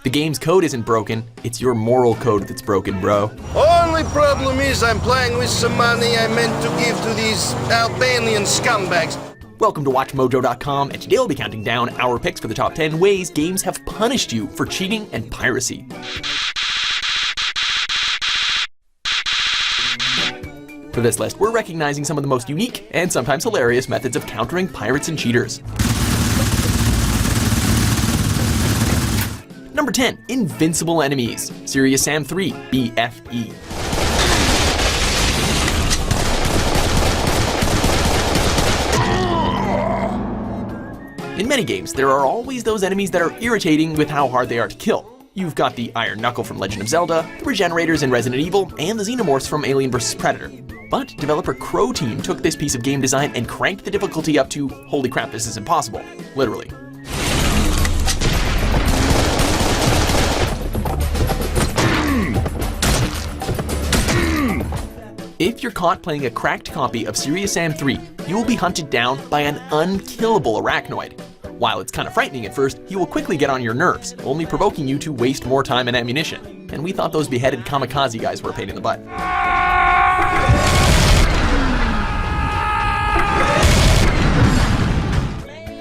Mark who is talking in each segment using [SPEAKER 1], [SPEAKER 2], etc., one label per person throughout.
[SPEAKER 1] The game's code isn't broken, it's your moral code that's broken, bro.
[SPEAKER 2] Only problem is I'm playing with some money I meant to give to these Albanian scumbags.
[SPEAKER 1] Welcome to WatchMojo.com, and today we'll be counting down our picks for the top 10 ways games have punished you for cheating and piracy. For this list, we're recognizing some of the most unique and sometimes hilarious methods of countering pirates and cheaters. Number 10, Invincible Enemies, Serious Sam 3, BFE. In many games, there are always those enemies that are irritating with how hard they are to kill. You've got the Iron Knuckle from Legend of Zelda, the Regenerators in Resident Evil, and the Xenomorphs from Alien vs. Predator. But developer Crow Team took this piece of game design and cranked the difficulty up to, holy crap, this is impossible, literally. If you're caught playing a cracked copy of Serious Sam 3, you will be hunted down by an unkillable arachnoid. While it's kind of frightening at first, he will quickly get on your nerves, only provoking you to waste more time and ammunition. And we thought those beheaded kamikaze guys were a pain in the butt.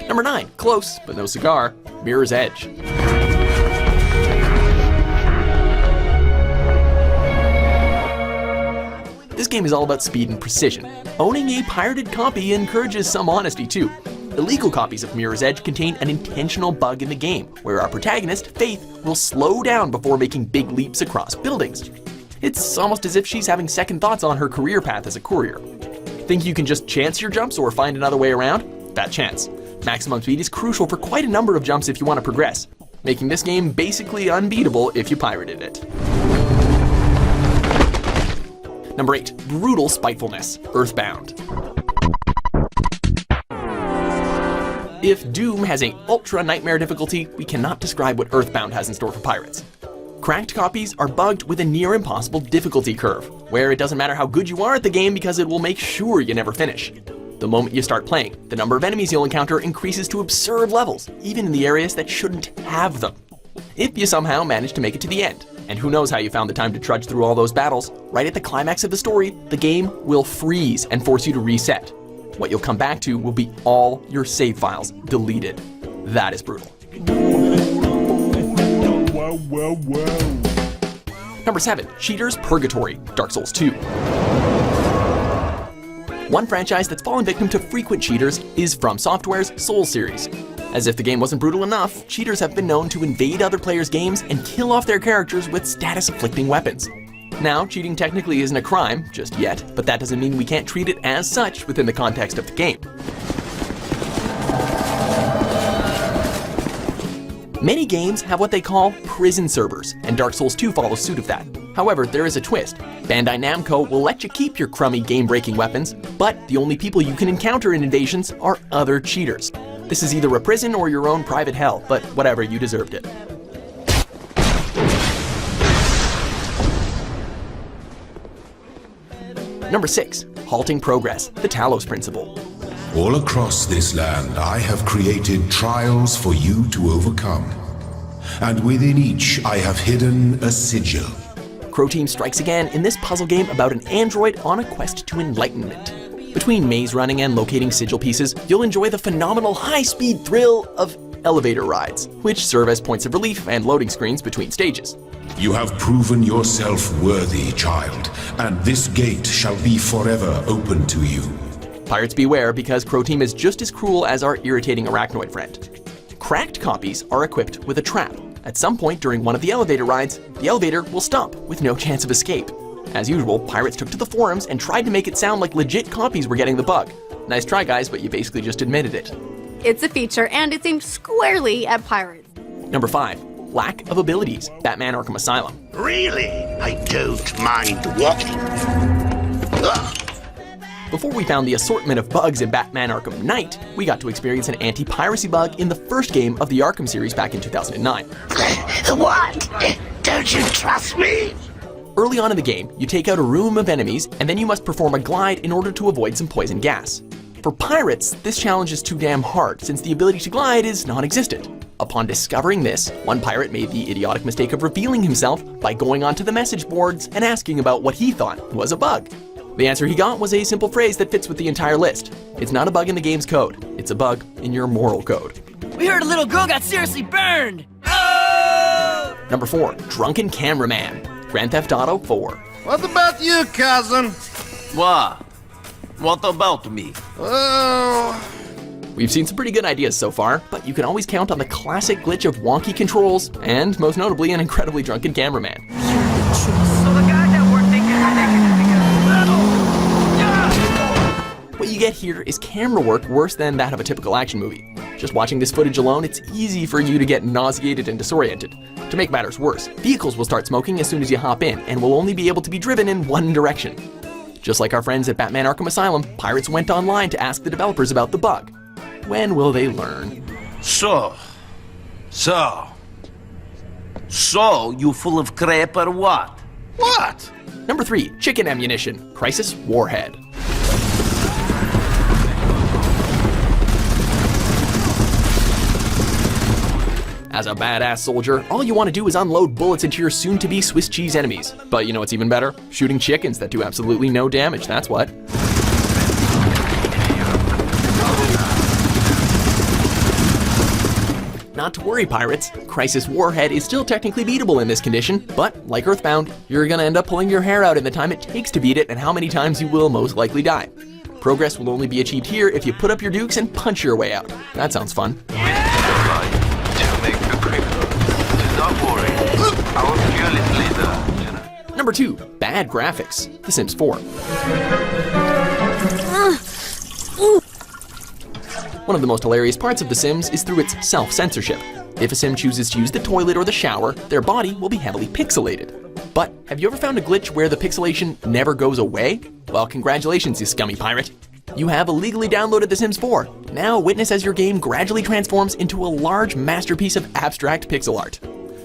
[SPEAKER 1] Number 9, close, but no cigar, Mirror's Edge. This game is all about speed and precision. Owning a pirated copy encourages some honesty too. Illegal copies of Mirror's Edge contain an intentional bug in the game, where our protagonist, Faith, will slow down before making big leaps across buildings. It's almost as if she's having second thoughts on her career path as a courier. Think you can just chance your jumps or find another way around? Fat chance. Maximum speed is crucial for quite a number of jumps if you want to progress, making this game basically unbeatable if you pirated it. Number 8, Brutal Spitefullness, Earthbound. If Doom has an ultra nightmare difficulty, we cannot describe what Earthbound has in store for pirates. Cracked copies are bugged with a near impossible difficulty curve, where it doesn't matter how good you are at the game because it will make sure you never finish. The moment you start playing, the number of enemies you'll encounter increases to absurd levels, even in the areas that shouldn't have them. If you somehow manage to make it to the end, and who knows how you found the time to trudge through all those battles, right at the climax of the story, the game will freeze and force you to reset. What you'll come back to will be all your save files deleted. That is brutal. Number 7, Cheaters Purgatory, Dark Souls 2. One franchise that's fallen victim to frequent cheaters is From Software's Souls series. As if the game wasn't brutal enough, cheaters have been known to invade other players' games and kill off their characters with status-afflicting weapons. Now, cheating technically isn't a crime, just yet, but that doesn't mean we can't treat it as such within the context of the game. Many games have what they call prison servers, and Dark Souls 2 follows suit of that. However, there is a twist. Bandai Namco will let you keep your crummy game-breaking weapons, but the only people you can encounter in invasions are other cheaters. This is either a prison or your own private hell, but whatever, you deserved it. Number 6, Halting Progress, the Talos Principle.
[SPEAKER 3] All across this land I have created trials for you to overcome, and within each I have hidden a sigil.
[SPEAKER 1] Crow Team strikes again in this puzzle game about an android on a quest to enlightenment. Between maze running and locating sigil pieces, you'll enjoy the phenomenal high-speed thrill of elevator rides, which serve as points of relief and loading screens between stages.
[SPEAKER 3] You have proven yourself worthy, child, and this gate shall be forever open to you.
[SPEAKER 1] Pirates beware, because Crow Team is just as cruel as our irritating arachnoid friend. Cracked copies are equipped with a trap. At some point during one of the elevator rides, the elevator will stop with no chance of escape. As usual, pirates took to the forums and tried to make it sound like legit copies were getting the bug. Nice try, guys, but you basically just admitted it.
[SPEAKER 4] It's a feature, and it's aimed squarely at pirates.
[SPEAKER 1] Number 5, lack of abilities, Batman Arkham Asylum.
[SPEAKER 5] Really? I don't mind walking. Ugh.
[SPEAKER 1] Before we found the assortment of bugs in Batman Arkham Knight, we got to experience an anti-piracy bug in the first game of the Arkham series back in 2009.
[SPEAKER 5] What? Don't you trust me?
[SPEAKER 1] Early on in the game, you take out a room of enemies, and then you must perform a glide in order to avoid some poison gas. For pirates, this challenge is too damn hard, since the ability to glide is non-existent. Upon discovering this, one pirate made the idiotic mistake of revealing himself by going onto the message boards and asking about what he thought was a bug. The answer he got was a simple phrase that fits with the entire list. It's not a bug in the game's code, it's a bug in your moral code.
[SPEAKER 6] We heard a little girl got seriously burned! Oh!
[SPEAKER 1] Number 4, Drunken Cameraman, Grand Theft Auto 4.
[SPEAKER 2] What about you, cousin?
[SPEAKER 7] What? What about me?
[SPEAKER 2] Oh...
[SPEAKER 1] We've seen some pretty good ideas so far, but you can always count on the classic glitch of wonky controls, and most notably an incredibly drunken cameraman.
[SPEAKER 6] So the guy that we're thinking
[SPEAKER 1] What you get here is camera work worse than that of a typical action movie. Just watching this footage alone, it's easy for you to get nauseated and disoriented. To make matters worse, vehicles will start smoking as soon as you hop in, and will only be able to be driven in one direction. Just like our friends at Batman Arkham Asylum, pirates went online to ask the developers about the bug. When will they learn?
[SPEAKER 7] So, you full of crap or what?
[SPEAKER 2] What?
[SPEAKER 1] Number 3, Chicken Ammunition, Crisis Warhead. As a badass soldier, all you want to do is unload bullets into your soon-to-be Swiss cheese enemies. But you know what's even better? Shooting chickens that do absolutely no damage, that's what. Not to worry, pirates. Crisis Warhead is still technically beatable in this condition, but like Earthbound, you're gonna end up pulling your hair out in the time it takes to beat it and how many times you will most likely die. Progress will only be achieved here if you put up your dukes and punch your way out. That sounds fun. Number 2, bad graphics, The Sims 4. One of the most hilarious parts of The Sims is through its self-censorship. If a Sim chooses to use the toilet or the shower, their body will be heavily pixelated. But have you ever found a glitch where the pixelation never goes away? Well, congratulations, you scummy pirate. You have illegally downloaded The Sims 4. Now witness as your game gradually transforms into a large masterpiece of abstract pixel art.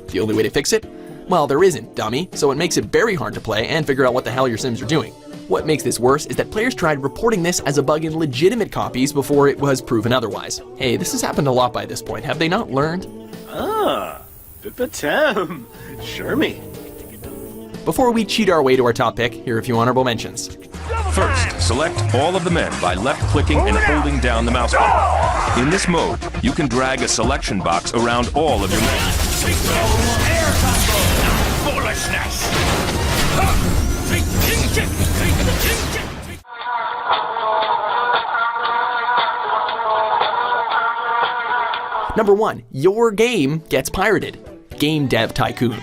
[SPEAKER 1] The only way to fix it? Well, there isn't, dummy, so it makes it very hard to play and figure out what the hell your Sims are doing. What makes this worse is that players tried reporting this as a bug in legitimate copies before it was proven otherwise. Hey, this has happened a lot by this point. Have they not learned?
[SPEAKER 8] Pipatam. Sure me.
[SPEAKER 1] Before we cheat our way to our top pick, here are a few honorable mentions.
[SPEAKER 9] First, select all of the men by left-clicking and holding down the mouse button. In this mode, you can drag a selection box around all of your men.
[SPEAKER 1] Number 1, your game gets pirated. Game Dev Tycoon.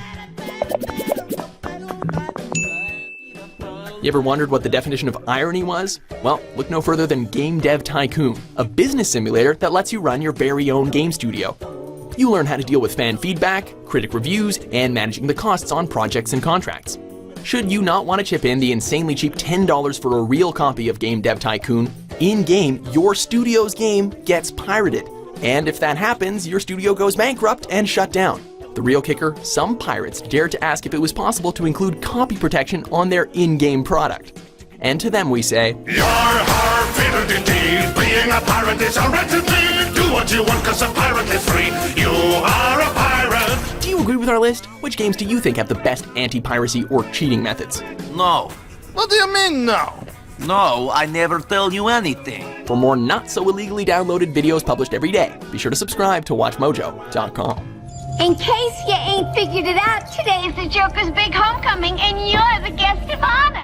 [SPEAKER 1] You ever wondered what the definition of irony was? Well, look no further than Game Dev Tycoon, a business simulator that lets you run your very own game studio. You learn how to deal with fan feedback, critic reviews, and managing the costs on projects and contracts. Should you not want to chip in the insanely cheap $10 for a real copy of Game Dev Tycoon, in-game, your studio's game gets pirated. And if that happens, your studio goes bankrupt and shut down. The real kicker, some pirates dared to ask if it was possible to include copy protection on their in-game product. And to them we say,
[SPEAKER 3] You're hard-fitted indeed. Being a pirate is a wretched deed. Do what you want, cause a pirate is free. You are a pirate.
[SPEAKER 1] do you agree with our list? Which games do you think have the best anti-piracy or cheating methods?
[SPEAKER 7] No.
[SPEAKER 2] What do you mean, no?
[SPEAKER 7] No, I never tell you anything.
[SPEAKER 1] For more not-so-illegally downloaded videos published every day, be sure to subscribe to WatchMojo.com.
[SPEAKER 5] In case you ain't figured it out, today is the Joker's big homecoming, and you're the guest of honor.